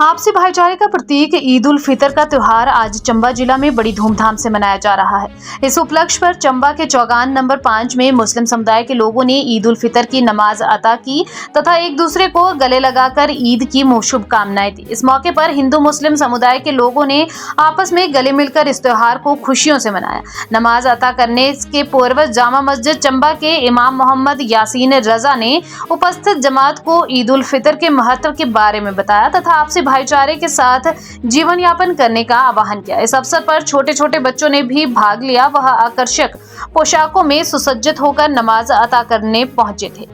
आपसी भाईचारे का प्रतीक ईद उल फितर का त्योहार आज चंबा जिला में बड़ी धूमधाम से मनाया जा रहा है। इस उपलक्ष्य पर चंबा के चौगान नंबर 5 में मुस्लिम समुदाय के लोगों ने ईद उल फितर की नमाज अता की तथा एक दूसरे को गले लगाकर ईद की शुभकामनाएं दी। इस मौके पर हिंदू मुस्लिम समुदाय के लोगों ने आपस में गले मिलकर इस त्योहार को खुशियों से मनाया। नमाज अता करने के पूर्व जामा मस्जिद चंबा के इमाम मोहम्मद यासीन रजा ने उपस्थित जमात को ईद उल फितर के महत्व के बारे में बताया तथा आपसी भाईचारे के साथ जीवन यापन करने का आह्वान किया। इस अवसर पर छोटे छोटे बच्चों ने भी भाग लिया। वह आकर्षक पोशाकों में सुसज्जित होकर नमाज अता करने पहुंचे थे।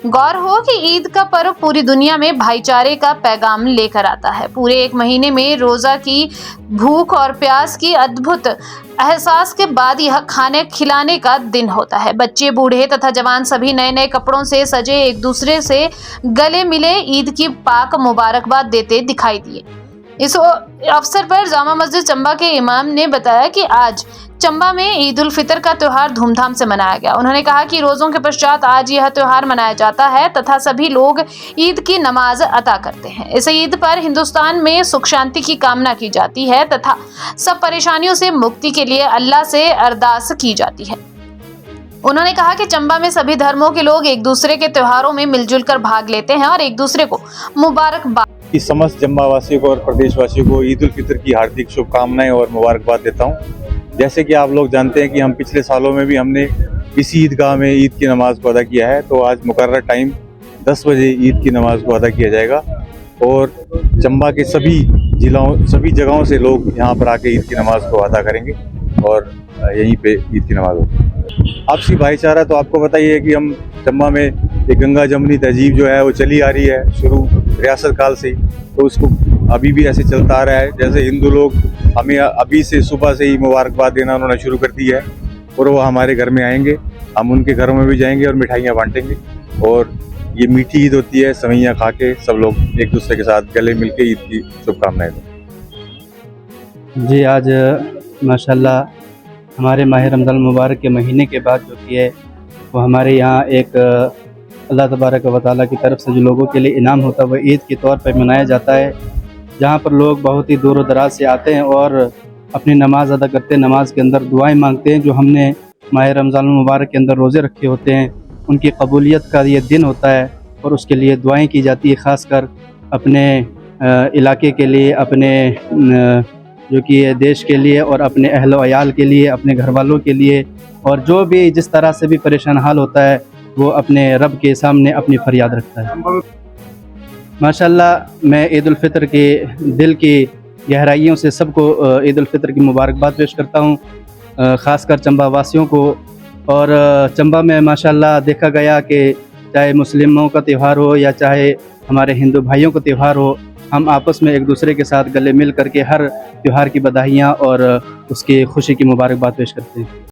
गौर हो कि ईद का पर्व पूरी दुनिया में भाईचारे का पैगाम लेकर आता है। पूरे एक महीने में रोजा की भूख और प्यास की अद्भुत एहसास के बाद यह खाने खिलाने का दिन होता है। बच्चे बूढ़े तथा जवान सभी नए नए कपड़ों से सजे एक दूसरे से गले मिले ईद की पाक मुबारकबाद देते दिखाई दिए। इस अवसर पर जामा मस्जिद चंबा के इमाम ने बताया कि आज चंबा में ईद उल फितर का त्योहार धूमधाम से मनाया गया। उन्होंने कहा कि रोजों के पश्चात आज यह त्योहार मनाया जाता है तथा सभी लोग ईद की नमाज अता करते हैं। इस ईद पर हिंदुस्तान में सुख शांति की कामना की जाती है तथा सब परेशानियों से मुक्ति के लिए अल्लाह से अरदास की जाती है। उन्होंने कहा कि चंबा में सभी धर्मों के लोग एक दूसरे के त्योहारों में मिलजुल कर भाग लेते हैं और एक दूसरे को मुबारकबाद। कि समस्त चंबा वासियों को और प्रदेशवासियों को ईद उल फितर की हार्दिक शुभकामनाएं और मुबारकबाद देता हूं। जैसे कि आप लोग जानते हैं कि हम पिछले सालों में भी हमने इसी ईदगाह में ईद की नमाज को अदा किया है, तो आज मुकर्रर टाइम 10 बजे ईद की नमाज को अदा किया जाएगा और चंबा के सभी जिलों सभी जगहों से लोग यहाँ पर आके ईद की नमाज को अदा करेंगे और यहीं पे ईद की नमाज होगी। आपसी भाईचारा तो आपको पता ही है कि हम चंबा में एक गंगा जमनी तहजीब जो है वो चली आ रही है शुरू रियासत काल से, तो उसको अभी भी ऐसे चलता आ रहा है। जैसे हिंदू लोग हमें अभी से सुबह से ही मुबारकबाद देना उन्होंने शुरू कर दी है और वो हमारे घर में आएंगे, हम उनके घरों में भी जाएंगे और मिठाइयाँ बांटेंगे और ये मीठी ईद होती है। सवैयाँ खा के सब लोग एक दूसरे के साथ गले मिल के ईद की शुभकामनाएं दें। जी, आज माशाल्लाह हमारे माह रमज़ान मुबारक के महीने के बाद जो कि है वो हमारे यहाँ एक अल्लाह तबारक व तआला की तरफ से जो लोगों के लिए इनाम होता है वो ईद के तौर पर मनाया जाता है, जहाँ पर लोग बहुत ही दूर दराज से आते हैं और अपनी नमाज अदा करते हैं। नमाज के अंदर दुआएं मांगते हैं। जो हमने माह रमज़ान मुबारक के अंदर रोज़े रखे होते हैं उनकी कबूलियत का ये दिन होता है और उसके लिए दुआएं की जाती है, ख़ासकर अपने इलाके के लिए, अपने जो कि देश के लिए और अपने अहल व अयाल के लिए, अपने घर वालों के लिए, और जो भी जिस तरह से भी परेशान हाल होता है वो अपने रब के सामने अपनी फरियाद रखता है। माशाल्लाह मैं ईद उल फितर के दिल की गहराइयों से सबको ईद उल फितर की मुबारकबाद पेश करता हूँ, ख़ासकर चंबा वासियों को। और चंबा में माशाल्लाह देखा गया कि चाहे मुस्लिमों का त्यौहार हो या चाहे हमारे हिंदू भाइयों का त्यौहार हो, हम आपस में एक दूसरे के साथ गले मिल करके हर त्यौहार की बधाइयाँ और उसकी खुशी की मुबारकबाद पेश करते हैं।